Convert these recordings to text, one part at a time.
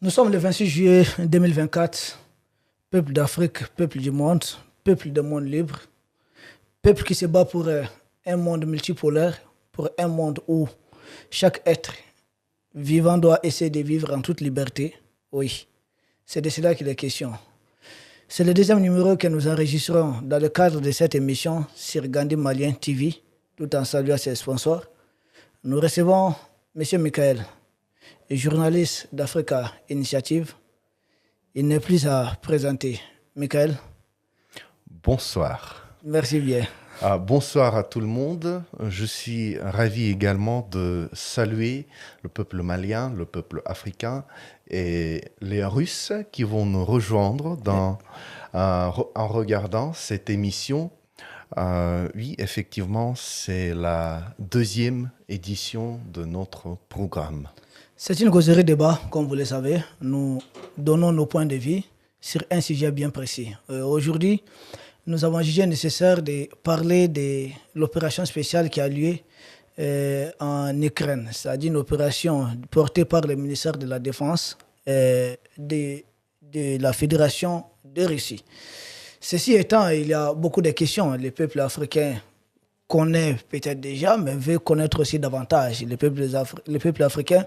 Nous sommes le 26 juillet 2024. Peuple d'Afrique, peuple du monde libre, peuple qui se bat pour un monde multipolaire, pour un monde où chaque être vivant doit essayer de vivre en toute liberté. Oui, c'est de cela qu'il est question. C'est le deuxième numéro que nous enregistrons dans le cadre de cette émission sur Gandhi Malien TV, tout en saluant ses sponsors. Nous recevons M. Michael, journaliste d'Africa Initiative. Il n'est plus à présenter. Michael. Bonsoir. Merci bien. Bonsoir à tout le monde. Je suis ravi également de saluer le peuple malien, le peuple africain et les Russes qui vont nous rejoindre en regardant cette émission. Oui, effectivement, c'est la deuxième édition de notre programme. C'est une causerie débat, comme vous le savez. Nous donnons nos points de vue sur un sujet bien précis. Aujourd'hui, nous avons jugé nécessaire de parler de l'opération spéciale qui a lieu en Ukraine, c'est-à-dire une opération portée par le ministère de la Défense de la Fédération de Russie. Ceci étant, il y a beaucoup de questions. Les peuples africains connaissent peut-être déjà, mais veulent connaître aussi davantage. Les peuples africains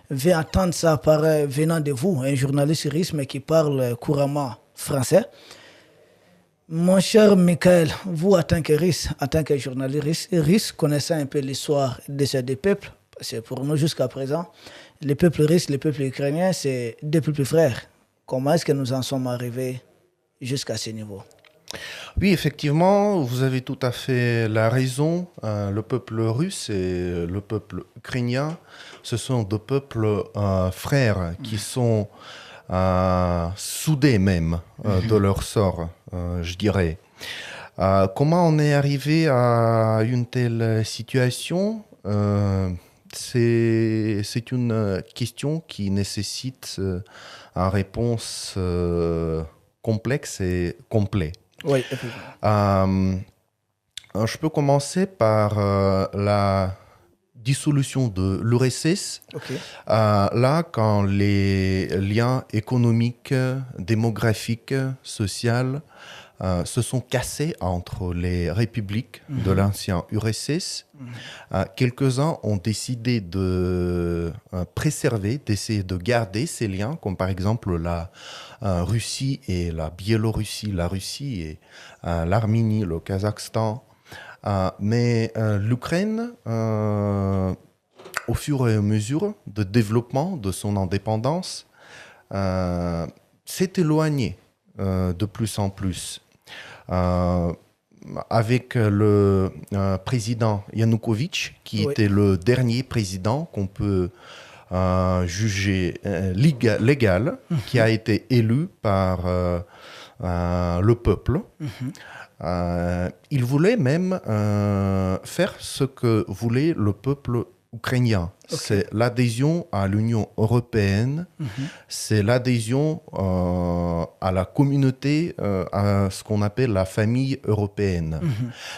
veulent entendre ça venant de vous, un journaliste russe mais qui parle couramment français. Mon cher Michael, vous en tant que russe, en tant que journaliste russe, connaissant un peu l'histoire de ces deux peuples, parce que pour nous jusqu'à présent, les peuples russes, les peuples ukrainiens, c'est deux peuples frères. Comment est-ce que nous en sommes arrivés jusqu'à ce niveau? Oui, effectivement, vous avez tout à fait la raison. Le peuple russe et le peuple ukrainien, ce sont deux peuples frères qui sont soudés même de leur sort, je dirais. Comment on est arrivé à une telle situation? C'est une question qui nécessite une réponse complexe et complète. Oui, effectivement. Je peux commencer par la dissolution de l'URSS. Okay. Là, quand les liens économiques, démographiques, sociaux se sont cassés entre les républiques de l'ancien URSS, quelques-uns ont décidé de préserver, d'essayer de garder ces liens, comme par exemple la Russie et la Biélorussie, la Russie et l'Arménie, le Kazakhstan. Mais l'Ukraine, au fur et à mesure de développement de son indépendance, s'est éloignée de plus en plus. Avec le président Yanukovych, qui était le dernier président qu'on peut juger légal, qui a été élu par le peuple. Il voulait même faire ce que voulait le peuple ukrainien. Okay. C'est l'adhésion à l'Union européenne, c'est l'adhésion à la communauté, à ce qu'on appelle la famille européenne.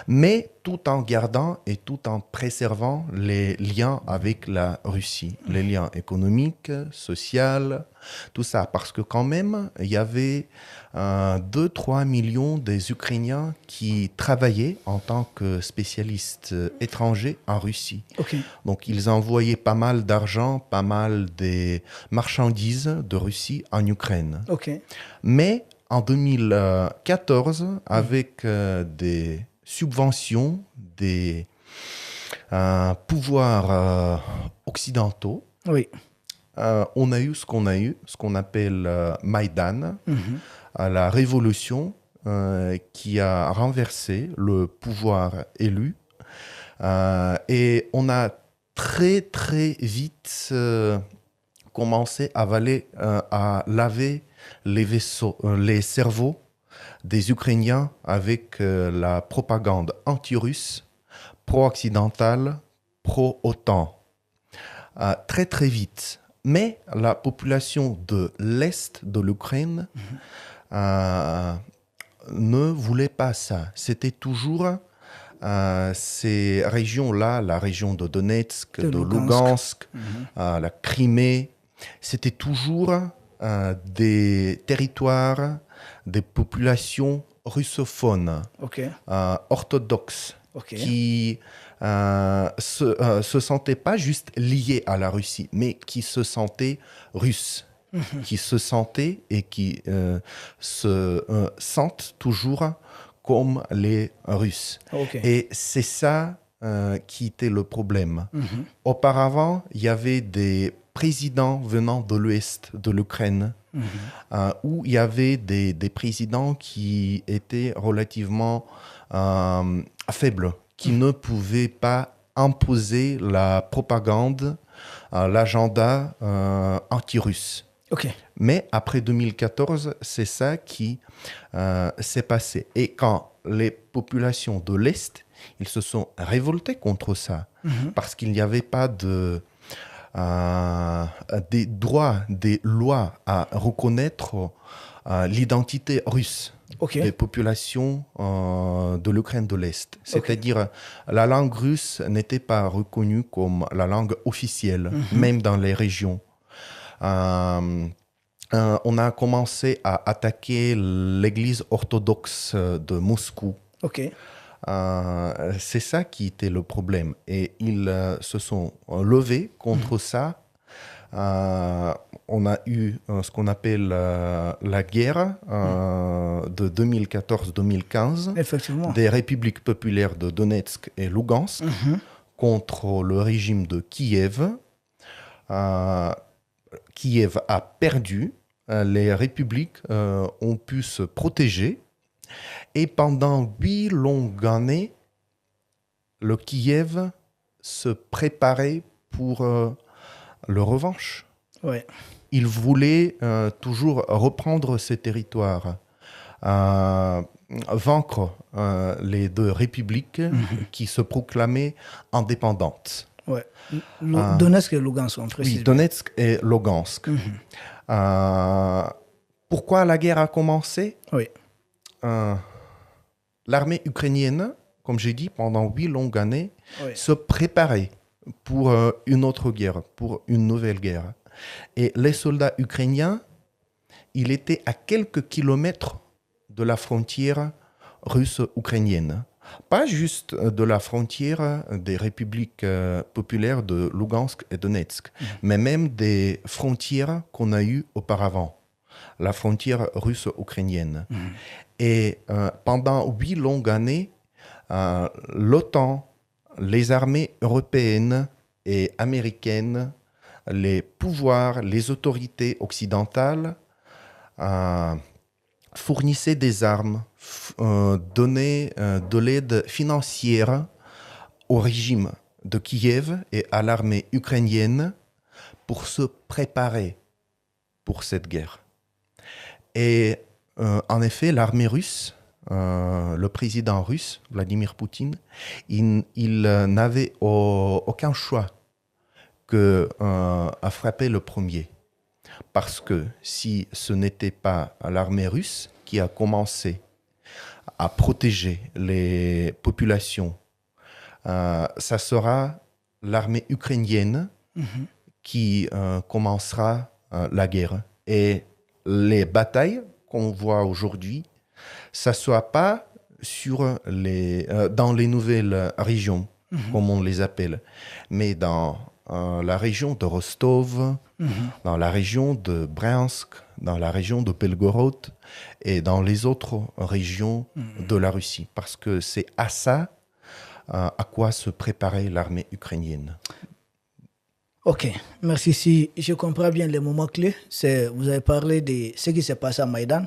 Mais tout en gardant et tout en préservant les liens avec la Russie, les liens économiques, sociaux, tout ça. Parce que quand même, il y avait 2-3 millions des Ukrainiens qui travaillaient en tant que spécialistes étrangers en Russie. Okay. Donc, ils envoyaient pas mal d'argent, pas mal des marchandises de Russie en Ukraine. Okay. Mais en 2014, avec des subventions, des pouvoirs occidentaux, oui. On a eu ce qu'on a eu, ce qu'on appelle Maïdan, la révolution qui a renversé le pouvoir élu. Et on a très très vite commencé à laver les vaisseaux, les cerveaux des Ukrainiens avec la propagande anti-russe, pro-occidentale, pro-OTAN. Très très vite. Mais la population de l'Est de l'Ukraine ne voulait pas ça. C'était toujours ces régions-là, la région de Donetsk, de Lugansk, la Crimée, c'était toujours des territoires, des populations russophones, orthodoxes, qui se sentaient pas juste liés à la Russie, mais qui se sentaient russes, qui se sentaient et qui se sentent toujours comme les Russes. Et c'est ça qui était le problème. Auparavant, il y avait des présidents venant de l'ouest de l'Ukraine, où il y avait des présidents qui étaient relativement faibles, qui ne pouvaient pas imposer la propagande, l'agenda anti-russe. Mais après 2014, c'est ça qui s'est passé. Et quand les populations de l'Est, ils se sont révoltés contre ça, parce qu'il n'y avait pas des droits, des lois à reconnaître l'identité russe des populations de l'Ukraine de l'Est. C'est-à-dire, la langue russe n'était pas reconnue comme la langue officielle, même dans les régions. On a commencé à attaquer l'église orthodoxe de Moscou. C'est ça qui était le problème. Et ils se sont levés contre ça. On a eu ce qu'on appelle la guerre de 2014-2015 des républiques populaires de Donetsk et Lugansk contre le régime de Kiev. Kiev a perdu. Les républiques ont pu se protéger. Et pendant 8 longues années, le Kiev se préparait pour le revanche. Il voulait toujours reprendre ses territoires, vaincre les deux républiques qui se proclamaient indépendantes. Donetsk et Lugansk, on précise. Oui, Donetsk et Lugansk. Pourquoi la guerre a commencé? L'armée ukrainienne, comme j'ai dit, pendant 8 longues années, se préparait pour une autre guerre, pour une nouvelle guerre. Et les soldats ukrainiens, ils étaient à quelques kilomètres de la frontière russe-ukrainienne. Pas juste de la frontière des républiques populaires de Lugansk et Donetsk, mais même des frontières qu'on a eues auparavant, la frontière russo-ukrainienne. Et pendant 8 longues années, l'OTAN, les armées européennes et américaines, les pouvoirs, les autorités occidentales fournissaient des armes, donnaient de l'aide financière au régime de Kiev et à l'armée ukrainienne pour se préparer pour cette guerre. Et en effet, l'armée russe, le président russe, Vladimir Poutine, il n'avait aucun choix que à frapper le premier. Parce que si ce n'était pas l'armée russe qui a commencé à protéger les populations, ça sera l'armée ukrainienne qui commencera la guerre. Et les batailles qu'on voit aujourd'hui, ça ne soit pas dans les nouvelles régions, comme on les appelle, mais dans la région de Rostov, dans la région de Bryansk, dans la région de Belgorod et dans les autres régions de la Russie. Parce que c'est à ça à quoi se préparait l'armée ukrainienne. Ok, merci. Si je comprends bien les moments clés, vous avez parlé de ce qui s'est passé à Maïdan.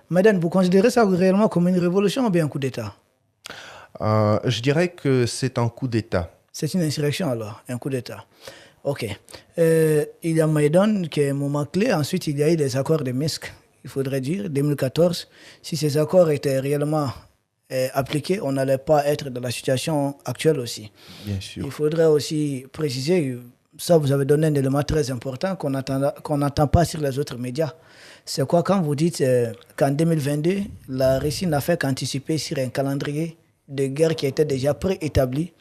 Maïdan, vous considérez ça réellement comme une révolution ou bien un coup d'État? Je dirais que c'est un coup d'État. C'est une insurrection alors, un coup d'État. Ok. Il y a Maïdan qui est un moment clé. Ensuite, il y a eu les accords de Minsk, il faudrait dire, 2014. Si ces accords étaient réellement appliqués, on n'allait pas être dans la situation actuelle aussi. Bien sûr. Il faudrait aussi préciser, ça vous avez donné un élément très important qu'on n'entend pas sur les autres médias. C'est quoi quand vous dites qu'en 2022, la Russie n'a fait qu'anticiper sur un calendrier de guerre qui était déjà préétabli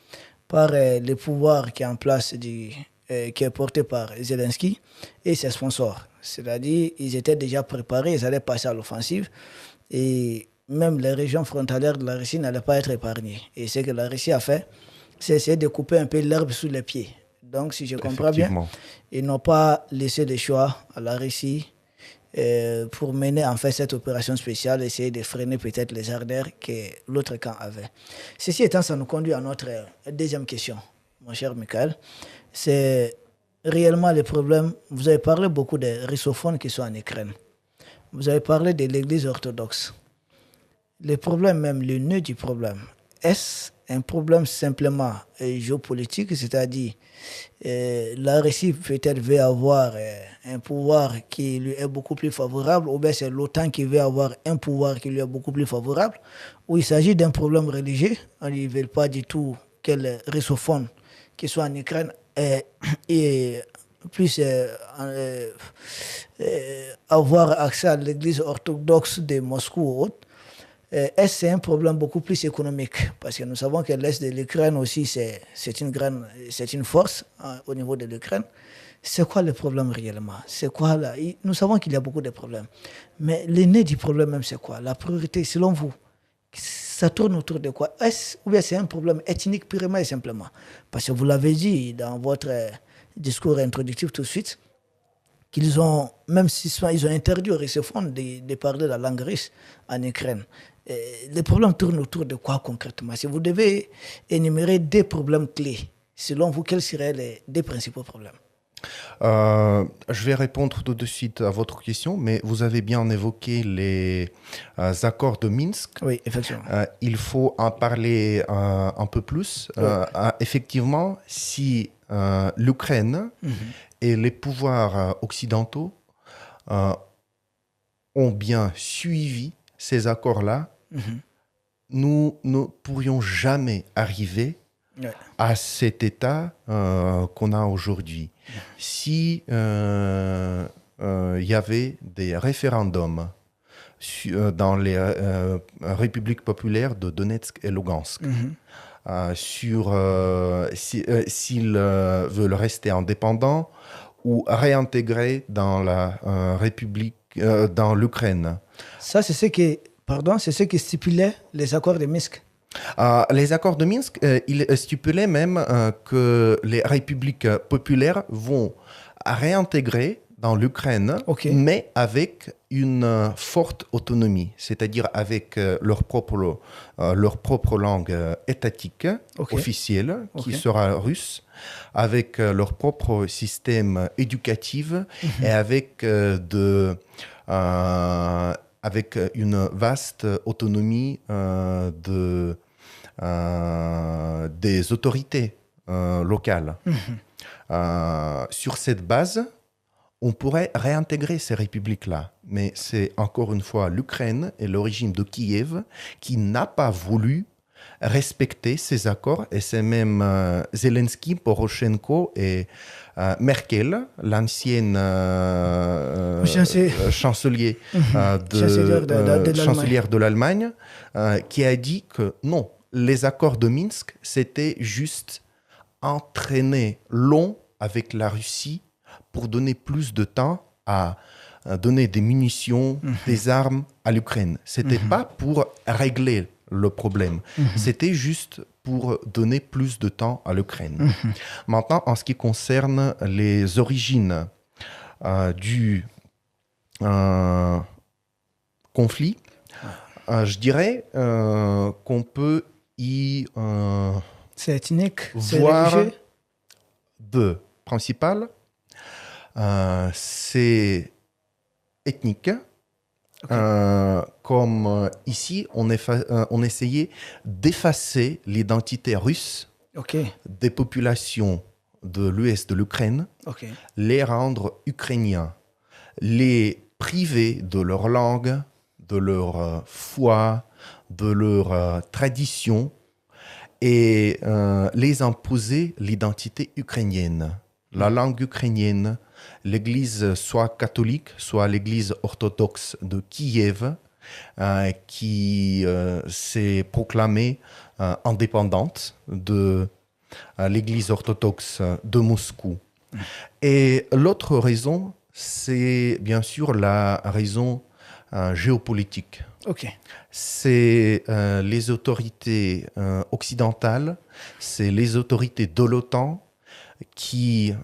par le pouvoir qui est en place, qui est porté par Zelensky et ses sponsors. C'est-à-dire, ils étaient déjà préparés, ils allaient passer à l'offensive. Et même les régions frontalières de la Russie n'allaient pas être épargnées. Et ce que la Russie a fait, c'est essayer de couper un peu l'herbe sous les pieds. Donc, si je comprends bien, ils n'ont pas laissé le choix à la Russie pour mener en fait cette opération spéciale, essayer de freiner peut-être les ardeurs que l'autre camp avait. Ceci étant, ça nous conduit à notre deuxième question, mon cher Michael. C'est réellement le problème. Vous avez parlé beaucoup des russophones qui sont en Ukraine. Vous avez parlé de l'Église orthodoxe. Le problème, même le nœud du problème, est-ce un problème simplement géopolitique, c'est-à-dire la Russie peut-être veut avoir un pouvoir qui lui est beaucoup plus favorable, ou bien c'est l'OTAN qui veut avoir un pouvoir qui lui est beaucoup plus favorable, ou il s'agit d'un problème religieux. Ils ne veulent pas du tout que les russophones qui sont en Ukraine puissent avoir accès à l'église orthodoxe de Moscou ou autre. Est-ce que c'est un problème beaucoup plus économique? Parce que nous savons que l'Est de l'Ukraine aussi, c'est une force au niveau de l'Ukraine. C'est quoi le problème réellement? C'est quoi là? Nous savons qu'il y a beaucoup de problèmes. Mais le nez du problème même, c'est quoi? La priorité, selon vous, ça tourne autour de quoi? Ou bien c'est un problème ethnique purement et simplement? Parce que vous l'avez dit dans votre discours introductif tout de suite, qu'ils ont, même ils ont interdit aux russophones de parler la langue russe en Ukraine. Les problèmes tournent autour de quoi concrètement? Si vous devez énumérer des problèmes clés, selon vous, quels seraient les deux principaux problèmes? Je vais répondre tout de suite à votre question, mais vous avez bien évoqué les accords de Minsk. Oui, effectivement. Il faut en parler un peu plus. Oui. Effectivement, si l'Ukraine et les pouvoirs occidentaux ont bien suivi ces accords-là, nous ne pourrions jamais arriver à cet état qu'on a aujourd'hui. Si y avait des référendums dans les républiques populaires de Donetsk et Lugansk, sur s'ils veulent rester indépendants ou réintégrer dans la République, dans l'Ukraine. Ça, c'est ce qui stipulait les accords de Minsk. Les accords de Minsk, ils stipulaient même que les républiques populaires vont réintégrer dans l'Ukraine, mais avec une forte autonomie, c'est-à-dire avec leur propre langue étatique officielle, qui sera russe, avec leur propre système éducatif et avec une vaste autonomie des autorités locales. Sur cette base, on pourrait réintégrer ces républiques-là. Mais c'est encore une fois l'Ukraine et le régime de Kiev qui n'a pas voulu respecter ces accords. Et c'est même Zelensky, Poroshenko et Merkel, l'ancienne chancelière de l'Allemagne, qui a dit que non, les accords de Minsk, c'était juste entraîner long avec la Russie pour donner plus de temps à donner des munitions, des armes à l'Ukraine. Ce n'était pas pour régler le problème. C'était juste pour donner plus de temps à l'Ukraine. Maintenant, en ce qui concerne les origines du conflit, je dirais qu'on peut y c'est ethnique, voir deux principales. C'est ethnique. Comme ici, on essayait d'effacer l'identité russe des populations de l'ouest de l'Ukraine, les rendre ukrainiens, les priver de leur langue, de leur foi, de leur tradition et les imposer l'identité ukrainienne, la langue ukrainienne, l'église soit catholique, soit l'église orthodoxe de Kiev, qui s'est proclamée indépendante de l'église orthodoxe de Moscou. Et l'autre raison, c'est bien sûr la raison géopolitique. Ok. C'est les autorités occidentales, c'est les autorités de l'OTAN qui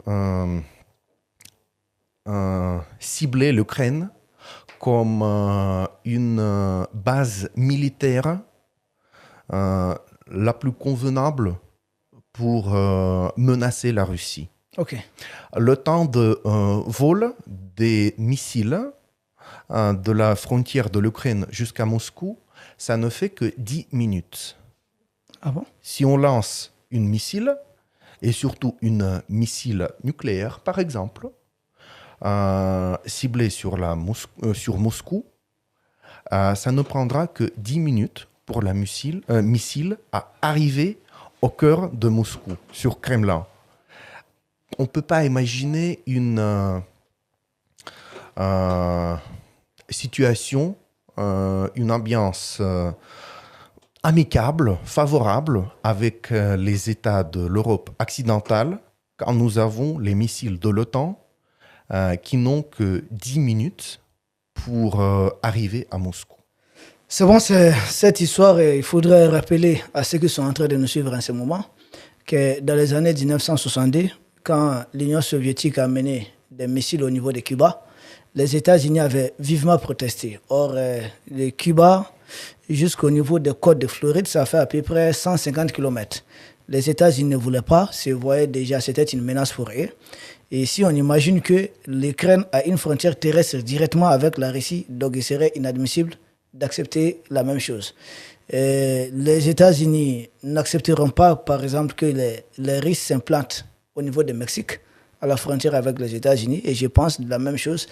ciblaient l'Ukraine comme une base militaire la plus convenable pour menacer la Russie. Ok. Le temps de vol des missiles de la frontière de l'Ukraine jusqu'à Moscou, ça ne fait que 10 minutes. Ah bon? Si on lance une missile, et surtout une missile nucléaire, par exemple, ciblée sur Moscou, ça ne prendra que 10 minutes pour la missile à arriver au cœur de Moscou, sur Kremlin. On ne peut pas imaginer une situation, une ambiance amicable, favorable avec les États de l'Europe occidentale quand nous avons les missiles de l'OTAN qui n'ont que 10 minutes pour arriver à Moscou. C'est bon, cette histoire, il faudrait rappeler à ceux qui sont en train de nous suivre en ce moment que dans les années 1970, quand l'Union soviétique a mené des missiles au niveau de Cuba, les États-Unis avaient vivement protesté. Or, le Cuba, jusqu'au niveau des côtes de Floride, ça fait à peu près 150 km. Les États-Unis ne voulaient pas, se voyaient déjà, c'était une menace pour eux. Et si on imagine que l'Ukraine a une frontière terrestre directement avec la Russie, donc il serait inadmissible d'accepter la même chose. Les États-Unis n'accepteront pas, par exemple, que les Russes s'implantent au niveau du Mexique, à la frontière avec les États-Unis. Et je pense de la même chose.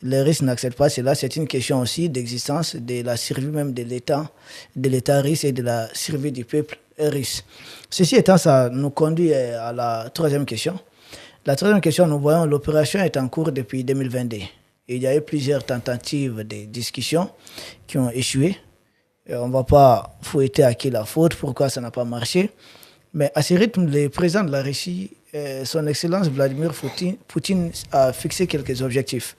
Les Russes n'acceptent pas cela. C'est une question aussi d'existence, de la survie même de l'État russe et de la survie du peuple russe. Ceci étant, ça nous conduit à la troisième question. La troisième question, nous voyons, l'opération est en cours depuis 2022. Il y a eu plusieurs tentatives de discussion qui ont échoué. Et on ne va pas fouetter à qui la faute, pourquoi ça n'a pas marché. Mais à ce rythme, le président de la Russie, son Excellence Vladimir Poutine a fixé quelques objectifs.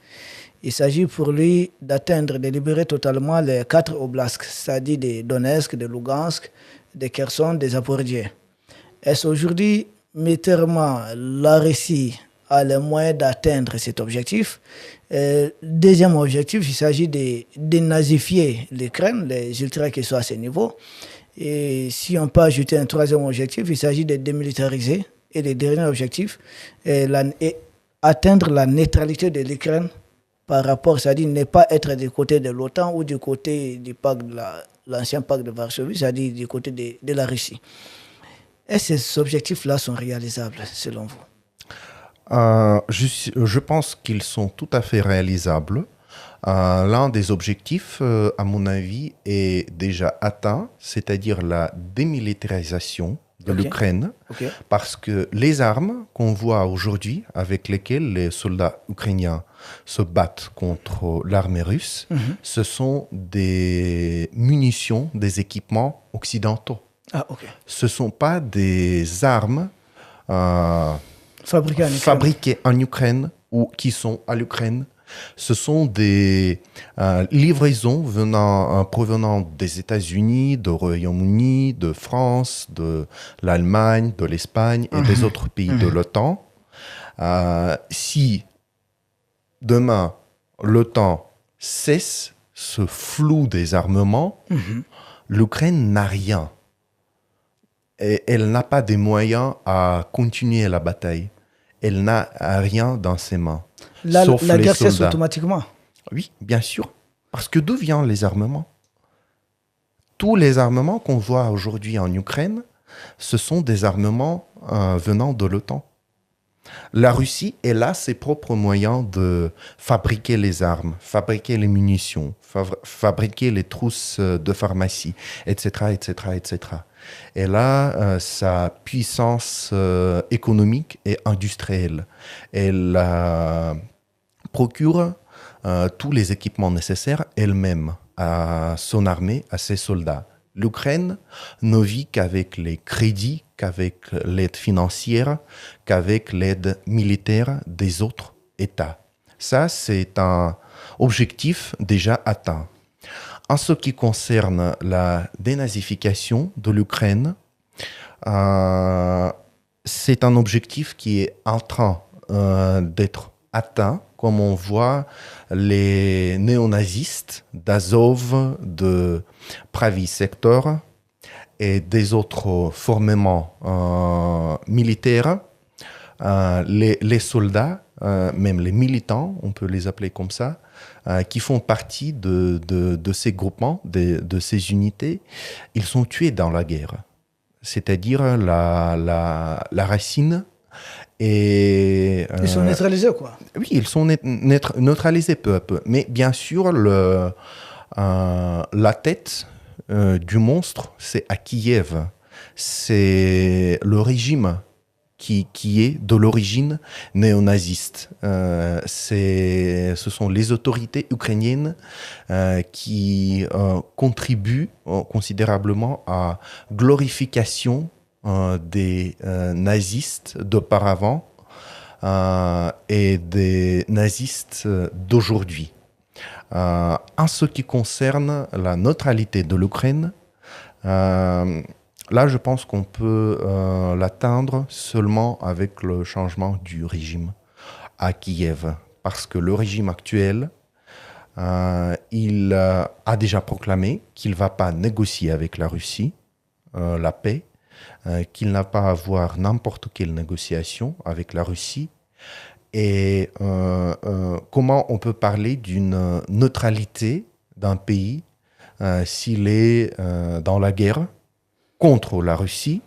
Il s'agit pour lui d'atteindre, de libérer totalement les 4 oblasts, c'est-à-dire de Donetsk, de Lugansk, de Kherson, de Zaporijie. Est-ce aujourd'hui, militairement, la Russie a les moyens d'atteindre cet objectif? Deuxième objectif, il s'agit de dénazifier l'Ukraine, les ultras qui sont à ce niveau. Et si on peut ajouter un troisième objectif, il s'agit de démilitariser. Et le dernier objectif est atteindre la neutralité de l'Ukraine par rapport, c'est-à-dire ne pas être du côté de l'OTAN ou du côté du pacte l'ancien pacte de Varsovie, c'est-à-dire du côté de la Russie. Est-ce que ces objectifs-là sont réalisables selon vous? Je pense qu'ils sont tout à fait réalisables. L'un des objectifs, à mon avis, est déjà atteint, c'est-à-dire la démilitarisation de l'Ukraine, parce que les armes qu'on voit aujourd'hui, avec lesquelles les soldats ukrainiens se battent contre l'armée russe, ce sont des munitions, des équipements occidentaux. Ce ne sont pas des armes fabriquées en Ukraine ou qui sont à l'Ukraine. Ce sont des livraisons provenant des États-Unis, du Royaume-Uni, de France, de l'Allemagne, de l'Espagne et des autres pays de l'OTAN. Si demain l'OTAN cesse ce flou des armements, l'Ukraine n'a rien. Et elle n'a pas des moyens à continuer la bataille. Elle n'a rien dans ses mains. La guerre cesse automatiquement. Oui, bien sûr. Parce que d'où viennent les armements? Tous les armements qu'on voit aujourd'hui en Ukraine, ce sont des armements venant de l'OTAN. La Russie, elle a ses propres moyens de fabriquer les armes, fabriquer les munitions, fabriquer les trousses de pharmacie, etc., etc., etc. Elle a sa puissance économique et industrielle. Elle procure tous les équipements nécessaires elle-même à son armée, à ses soldats. L'Ukraine ne vit qu'avec les crédits, qu'avec l'aide financière, qu'avec l'aide militaire des autres États. Ça, c'est un objectif déjà atteint. En ce qui concerne la dénazification de l'Ukraine, c'est un objectif qui est en train d'être atteint, comme on voit les néonazistes d'Azov, de Pravi Sector et des autres formements militaires, les soldats, même les militants, on peut les appeler comme ça, qui font partie de ces groupements, de ces unités, ils sont tués dans la guerre. C'est-à-dire la racine. Et, ils sont neutralisés, quoi. Oui, ils sont neutralisés peu à peu. Mais bien sûr, la tête du monstre, c'est à Kiev. C'est le régime qui est de l'origine néonaziste. Ce sont les autorités ukrainiennes qui contribuent considérablement à glorification des nazistes d'auparavant et des nazistes d'aujourd'hui. En ce qui concerne la neutralité de l'Ukraine, là, je pense qu'on peut l'atteindre seulement avec le changement du régime à Kiev. Parce que le régime actuel, il a déjà proclamé qu'il ne va pas négocier avec la Russie la paix, qu'il n'a pas à avoir n'importe quelle négociation avec la Russie. Et comment on peut parler d'une neutralité d'un pays s'il est dans la guerre contre la Russie,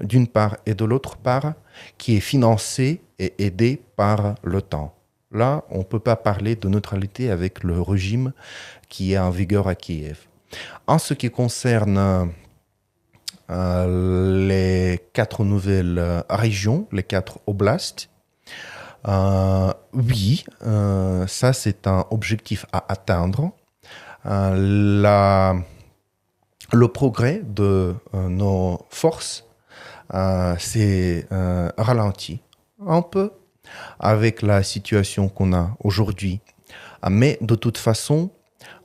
d'une part, et de l'autre part, qui est financé et aidé par l'OTAN. Là, on ne peut pas parler de neutralité avec le régime qui est en vigueur à Kiev. En ce qui concerne les 4 nouvelles régions, les 4 oblasts, oui, ça c'est un objectif à atteindre. Le progrès de nos forces s'est ralenti un peu avec la situation qu'on a aujourd'hui. Mais de toute façon,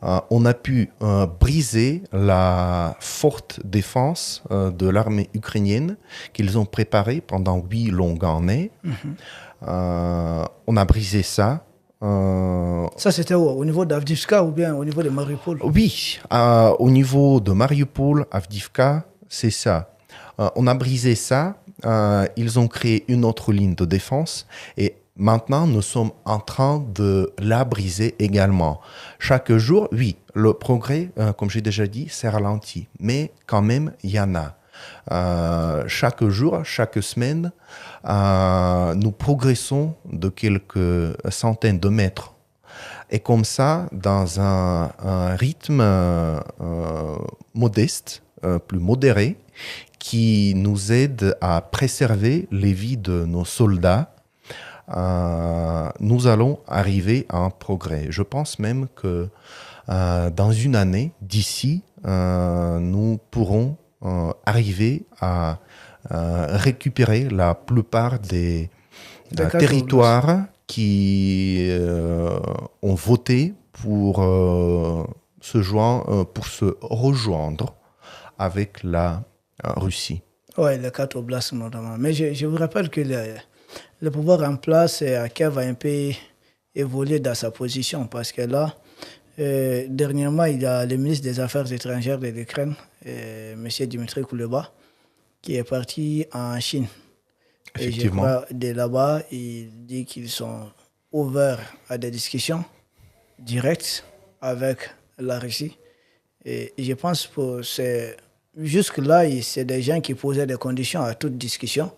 on a pu briser la forte défense de l'armée ukrainienne qu'ils ont préparée pendant 8 longues années. On a brisé ça. Ça, c'était où? Au niveau d'Avdiivka ou bien au niveau de Mariupol? Oui, au niveau de Mariupol, Avdiivka, c'est ça. On a brisé ça. Ils ont créé une autre ligne de défense et maintenant, nous sommes en train de la briser également. Chaque jour, oui, le progrès, comme j'ai déjà dit, s'est ralenti. Mais quand même, il y en a. Chaque jour, chaque semaine, nous progressons de quelques centaines de mètres. Et comme ça, dans un rythme modeste, plus modéré, qui nous aide à préserver les vies de nos soldats, nous allons arriver à un progrès. Je pense même que dans une année, d'ici, nous pourrons arriver à récupérer la plupart des territoires qui ont voté pour se rejoindre avec la Russie. Oui, les 4 oblasts notamment. Mais je vous rappelle que le pouvoir en place à Kiev a un peu évolué dans sa position parce que là, dernièrement, il y a le ministre des Affaires étrangères de l'Ukraine, M. Dmitry Kuleba, qui est parti en Chine. Et je crois de là-bas, il dit qu'ils sont ouverts à des discussions directes avec la Russie. Et je pense que jusque-là, c'est des gens qui posaient des conditions à toute discussion.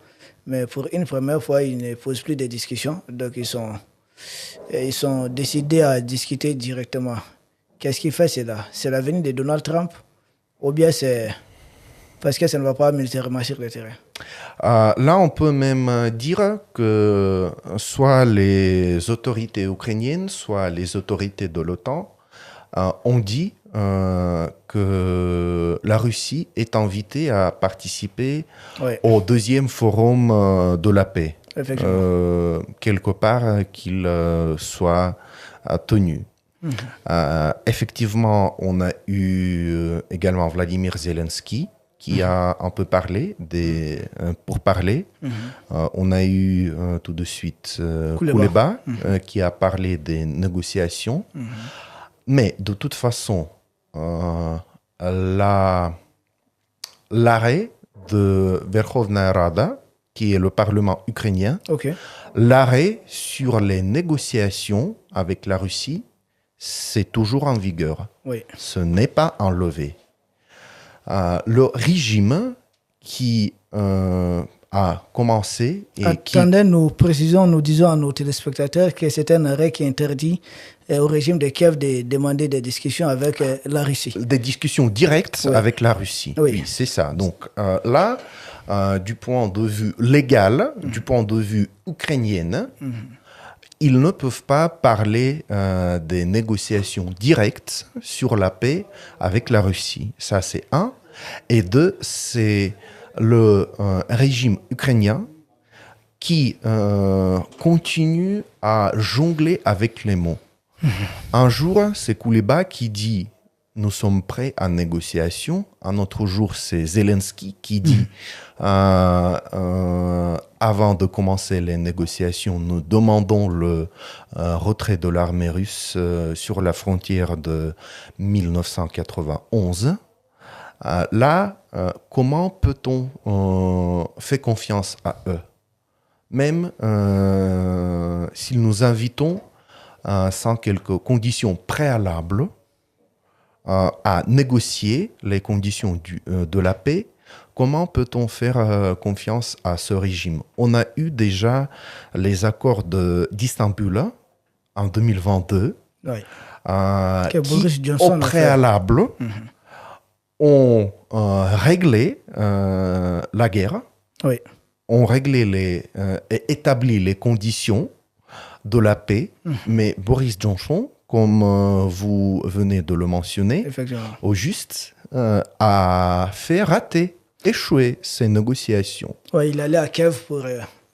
Mais pour une première fois, ils ne posent plus de discussions. Donc, ils sont décidés à discuter directement. Qu'est-ce qu'il fait, c'est là? C'est la venue de Donald Trump? Ou bien c'est parce que ça ne va pas militairement sur le terrain? Là, on peut même dire que soit les autorités ukrainiennes, soit les autorités de l'OTAN ont dit que la Russie est invitée à participer au 2e forum de la paix. quelque part qu'il soit tenu. Effectivement, on a eu également Vladimir Zelensky qui a un peu parlé pour parler. On a eu tout de suite Kouleba qui a parlé des négociations. Mais de toute façon, l'arrêt de Verkhovna Rada, qui est le Parlement ukrainien, l'arrêt sur les négociations avec la Russie, c'est toujours en vigueur. Ce n'est pas enlevé. Le régime qui a commencé... Attendez, nous précisons, nous disons à nos téléspectateurs que c'est un arrêt qui interdit au régime de Kiev de demander des discussions avec la Russie. Des discussions directes avec la Russie. Oui, c'est ça. Donc là, du point de vue légal, du point de vue ukrainien, ils ne peuvent pas parler des négociations directes sur la paix avec la Russie. Ça, c'est un. Et deux, c'est le régime ukrainien qui continue à jongler avec les mots. Un jour, c'est Kouleba qui dit « Nous sommes prêts à négociation ». Un autre jour, c'est Zelensky qui dit avant de commencer les négociations, nous demandons le retrait de l'armée russe sur la frontière de 1991. Là, comment peut-on faire confiance à eux? Même si nous invitons sans quelques conditions préalables à négocier les conditions de la paix, comment peut-on faire confiance à ce régime? On a eu déjà les accords d'Istanbul en 2022, qui, au préalable, ont réglé la guerre, ont réglé et établi les conditions de la paix, mais Boris Johnson, comme vous venez de le mentionner, au juste, a fait rater, échouer ces négociations. Il allait à Kiev pour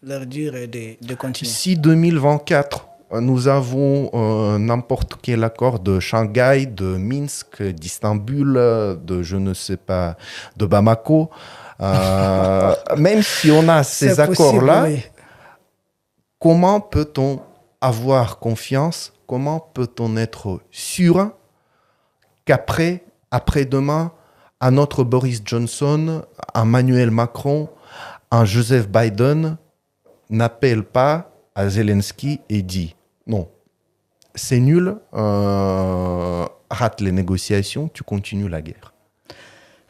leur dire de continuer. Si 2024, nous avons n'importe quel accord de Shanghai, de Minsk, d'Istanbul, de je ne sais pas, de Bamako, même si on a ces accords-là, comment peut-on avoir confiance, comment peut-on être sûr après-demain, un autre Boris Johnson, un Emmanuel Macron, un Joseph Biden n'appelle pas à Zelensky et dit non, c'est nul, rate les négociations, tu continues la guerre.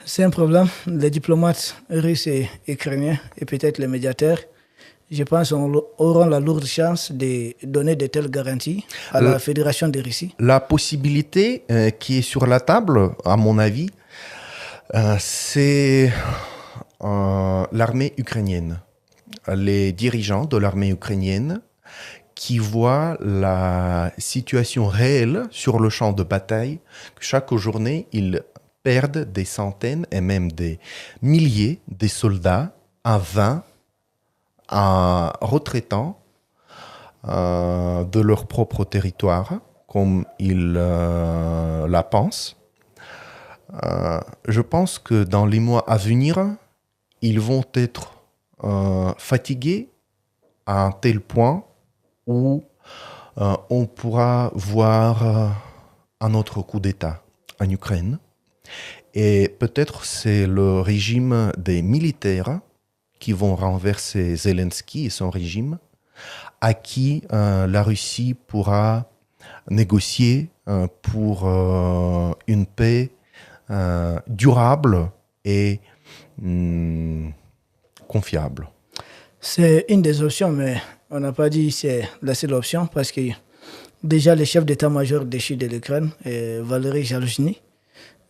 C'est un problème. Les diplomates russes et ukrainiens et peut-être les médiateurs, je pense, auront la lourde chance de donner de telles garanties à la Fédération de Russie. La possibilité qui est sur la table, à mon avis, c'est l'armée ukrainienne. Les dirigeants de l'armée ukrainienne qui voient la situation réelle sur le champ de bataille, que chaque journée, ils perdent des centaines et même des milliers de soldats en vain, en retraitant de leur propre territoire, comme ils la pensent. Je pense que dans les mois à venir, ils vont être fatigués à un tel point où on pourra voir un autre coup d'État en Ukraine. Et peut-être c'est le régime des militaires qui vont renverser Zelensky et son régime, à qui la Russie pourra négocier pour une paix durable et confiable. C'est une des options, mais on n'a pas dit que c'est la seule option, parce que déjà le chef d'état-major déchu de l'Ukraine, Valéry Zaluzhny,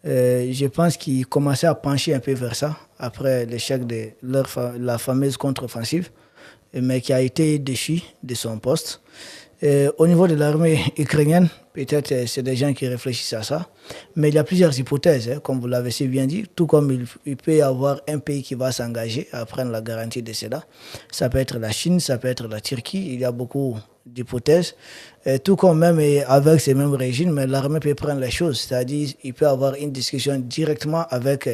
je pense qu'il commençait à pencher un peu vers ça, après l'échec de la fameuse contre-offensive, mais qui a été déchu de son poste. Au niveau de l'armée ukrainienne, peut-être c'est des gens qui réfléchissent à ça, mais il y a plusieurs hypothèses, hein, comme vous l'avez si bien dit, tout comme il peut y avoir un pays qui va s'engager à prendre la garantie de cela. Ça peut être la Chine, ça peut être la Turquie, il y a beaucoup d'hypothèses. Tout comme même avec ces mêmes régimes, mais l'armée peut prendre les choses, c'est-à-dire il peut y avoir une discussion directement avec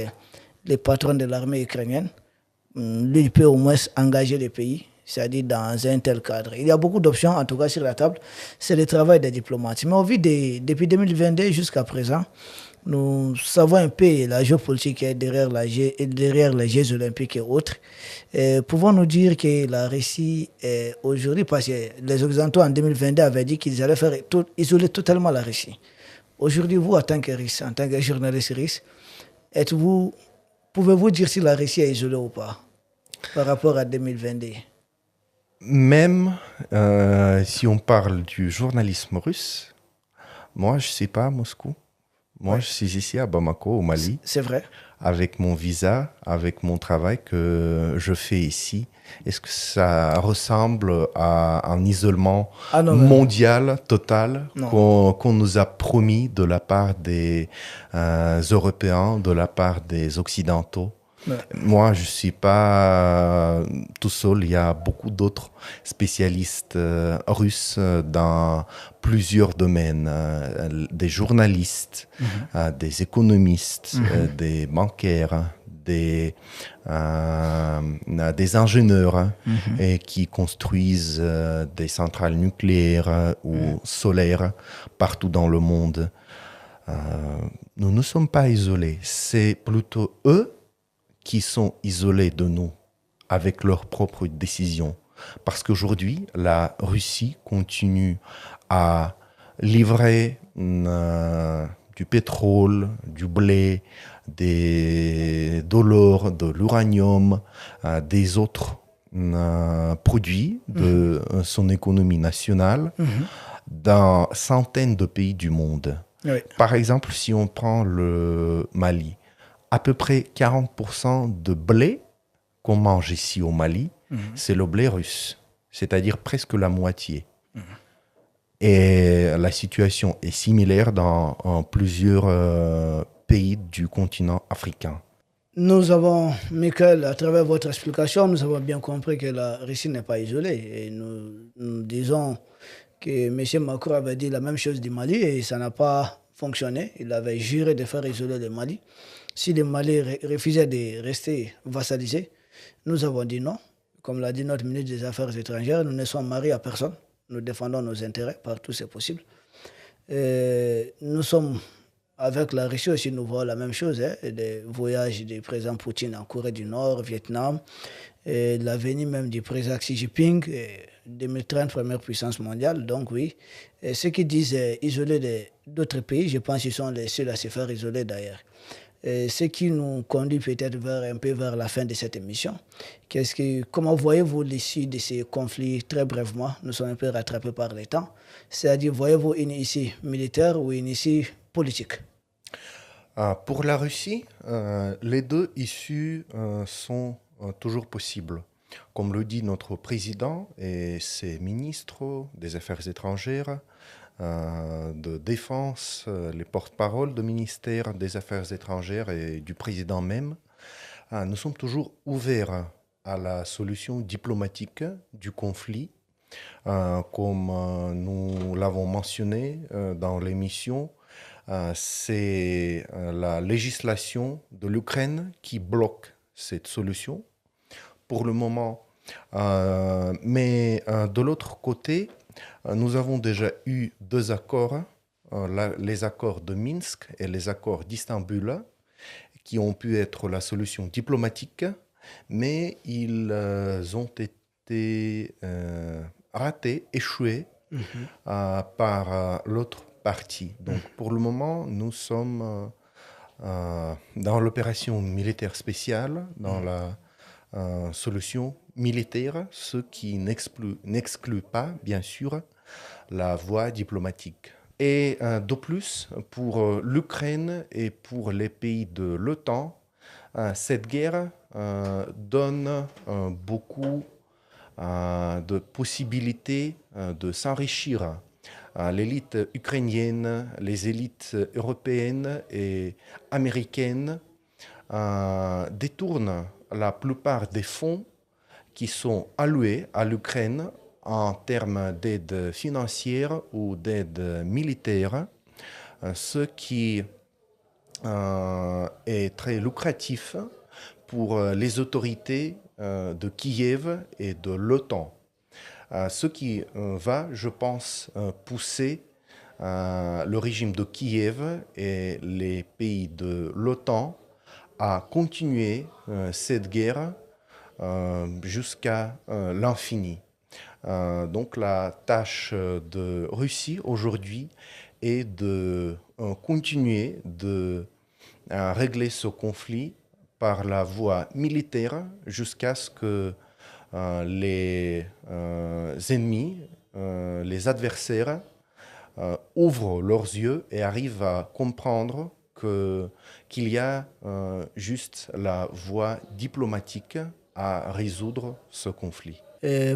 les patrons de l'armée ukrainienne. Lui, il peut au moins engager les pays, c'est-à-dire dans un tel cadre. Il y a beaucoup d'options, en tout cas sur la table. C'est le travail des diplomates. Mais au vu depuis 2022 jusqu'à présent, nous savons un peu la géopolitique qui est derrière les Jeux olympiques et autres. Pouvons-nous dire que la Russie, aujourd'hui, parce que les Occidentaux en 2022 avaient dit qu'ils allaient isoler totalement la Russie. Aujourd'hui, vous, en tant que Russe, en tant que journaliste russe, pouvez-vous dire si la Russie est isolée ou pas par rapport à 2022? Même si on parle du journalisme russe, moi, je ne sais pas à Moscou. Moi, je suis ici à Bamako, au Mali. C'est vrai. Avec mon visa, avec mon travail que je fais ici. Est-ce que ça ressemble à un isolement mondial total qu'on nous a promis de la part des Européens, de la part des Occidentaux? Ouais. Moi, je ne suis pas tout seul. Il y a beaucoup d'autres spécialistes russes dans plusieurs domaines. Des journalistes, des économistes, des banquiers, des ingénieurs et qui construisent des centrales nucléaires ou solaires partout dans le monde. Nous ne sommes pas isolés. C'est plutôt eux qui sont isolés de nous avec leurs propres décisions. Parce qu'aujourd'hui, la Russie continue à livrer du pétrole, du blé, de l'or, de l'uranium, des autres produits de son économie nationale dans centaines de pays du monde. Oui. Par exemple, si on prend le Mali, à peu près 40% de blé qu'on mange ici au Mali, c'est le blé russe, c'est-à-dire presque la moitié. Et la situation est similaire dans plusieurs pays du continent africain. Nous avons, Michael, à travers votre explication, nous avons bien compris que la Russie n'est pas isolée. Et nous disons que M. Macron avait dit la même chose du Mali et ça n'a pas fonctionné. Il avait juré de faire isoler le Mali. Si le Mali refusait de rester vassalisé, nous avons dit non. Comme l'a dit notre ministre des Affaires étrangères, nous ne sommes mariés à personne. Nous défendons nos intérêts partout c'est possible. Nous sommes avec la Russie aussi, nous voyons la même chose. Les voyages du président Poutine en Corée du Nord, Vietnam, la venue même du président Xi Jinping, 2030, première puissance mondiale. Donc oui, ceux qui disent isoler d'autres pays, je pense qu'ils sont les seuls à se faire isoler d'ailleurs. Ce qui nous conduit peut-être un peu vers la fin de cette émission. Comment voyez-vous l'issue de ces conflits très brièvement? Nous sommes un peu rattrapés par le temps. C'est-à-dire, voyez-vous une issue militaire ou une issue politique? Pour la Russie, les deux issues sont toujours possibles. Comme le dit notre président et ses ministres des Affaires étrangères, de défense, les porte-paroles du ministère des Affaires étrangères et du président même, nous sommes toujours ouverts à la solution diplomatique du conflit, comme nous l'avons mentionné dans l'émission. C'est la législation de l'Ukraine qui bloque cette solution pour le moment. Mais de l'autre côté, nous avons déjà eu deux accords, les accords de Minsk et les accords d'Istanbul, qui ont pu être la solution diplomatique, mais ils ont été ratés, échoués par l'autre partie. Donc pour le moment, nous sommes dans l'opération militaire spéciale, dans la solution militaire, ce qui n'exclut pas, bien sûr, la voie diplomatique. Et de plus, pour l'Ukraine et pour les pays de l'OTAN, cette guerre donne beaucoup de possibilités de s'enrichir. L'élite ukrainienne, les élites européennes et américaines détournent la plupart des fonds qui sont alloués à l'Ukraine en termes d'aide financière ou d'aide militaire, ce qui est très lucratif pour les autorités de Kiev et de l'OTAN. Ce qui va, je pense, pousser le régime de Kiev et les pays de l'OTAN à continuer cette guerre jusqu'à l'infini. Donc la tâche de Russie aujourd'hui est de continuer de régler ce conflit par la voie militaire jusqu'à ce que les ennemis, les adversaires ouvrent leurs yeux et arrivent à comprendre qu'il y a juste la voie diplomatique à résoudre ce conflit.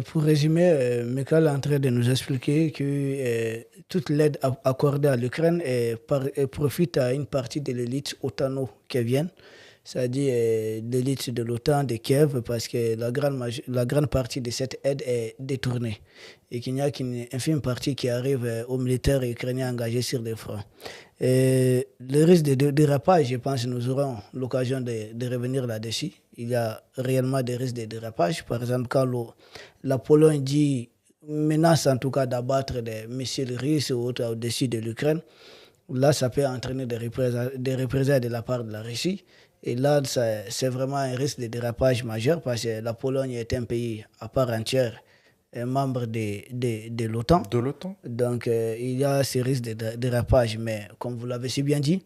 Pour résumer, Michael est en train de nous expliquer que toute l'aide accordée à l'Ukraine profite à une partie de l'élite otano-kievienne, c'est-à-dire l'élite de l'OTAN de Kiev, parce que la grande partie de cette aide est détournée et qu'il n'y a qu'une infime partie qui arrive aux militaires ukrainiens engagés sur les fronts. Le risque de dérapage, je pense que nous aurons l'occasion de revenir là-dessus. Il y a réellement des risques de dérapage. Par exemple, quand la Pologne dit menace en tout cas d'abattre des missiles russes ou autres au-dessus de l'Ukraine, là, ça peut entraîner des représailles de la part de la Russie. Et là, c'est vraiment un risque de dérapage majeur parce que la Pologne est un pays à part entière, un membre de l'OTAN. De l'OTAN. Donc, il y a ces risques de dérapage. Mais comme vous l'avez si bien dit,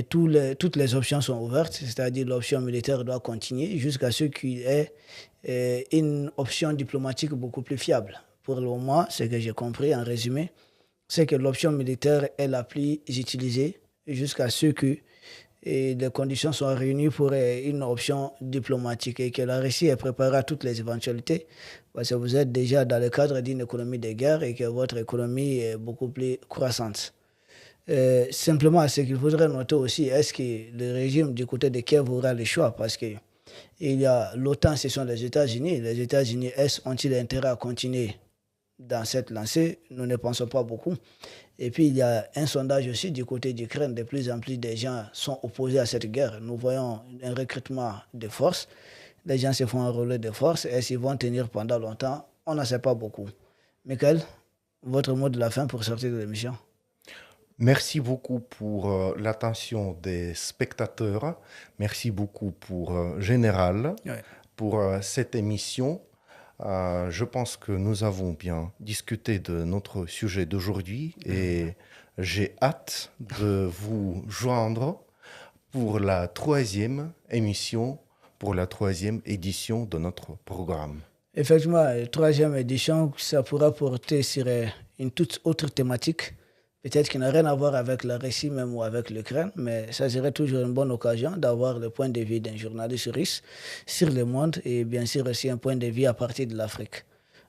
toutes les options sont ouvertes, c'est-à-dire l'option militaire doit continuer jusqu'à ce qu'il y ait une option diplomatique beaucoup plus fiable. Pour le moment, ce que j'ai compris en résumé, c'est que l'option militaire est la plus utilisée jusqu'à ce que les conditions sont réunies pour une option diplomatique et que la Russie est préparée à toutes les éventualités parce que vous êtes déjà dans le cadre d'une économie de guerre et que votre économie est beaucoup plus croissante. Simplement, ce qu'il faudrait noter aussi, est-ce que le régime du côté de Kiev aura le choix parce que il y a l'OTAN, ce sont les États-Unis. Les États-Unis, ont-ils intérêt à continuer dans cette lancée? Nous ne pensons pas beaucoup. Et puis, il y a un sondage aussi du côté d'Ukraine. De plus en plus de gens sont opposés à cette guerre. Nous voyons un recrutement de forces. Les gens se font enrôler de force. Est-ce qu'ils vont tenir pendant longtemps? On n'en sait pas beaucoup. Michael, votre mot de la fin pour sortir de l'émission? Merci beaucoup pour l'attention des spectateurs. Merci beaucoup pour Général, pour cette émission. Je pense que nous avons bien discuté de notre sujet d'aujourd'hui et j'ai hâte de vous joindre pour la 3e émission, pour la 3e édition de notre programme. Effectivement, la 3e édition, ça pourra porter sur une toute autre thématique, peut-être qui n'a rien à voir avec la Russie même ou avec l'Ukraine, mais ça serait toujours une bonne occasion d'avoir le point de vue d'un journaliste russe sur le monde et bien sûr aussi un point de vue à partir de l'Afrique.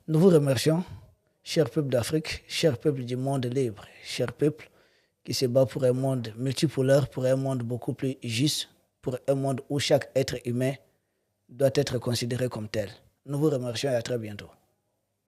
Nous vous remercions, chers peuples d'Afrique, chers peuples du monde libre, chers peuples qui se battent pour un monde multipolaire, pour un monde beaucoup plus juste, pour un monde où chaque être humain doit être considéré comme tel. Nous vous remercions et à très bientôt.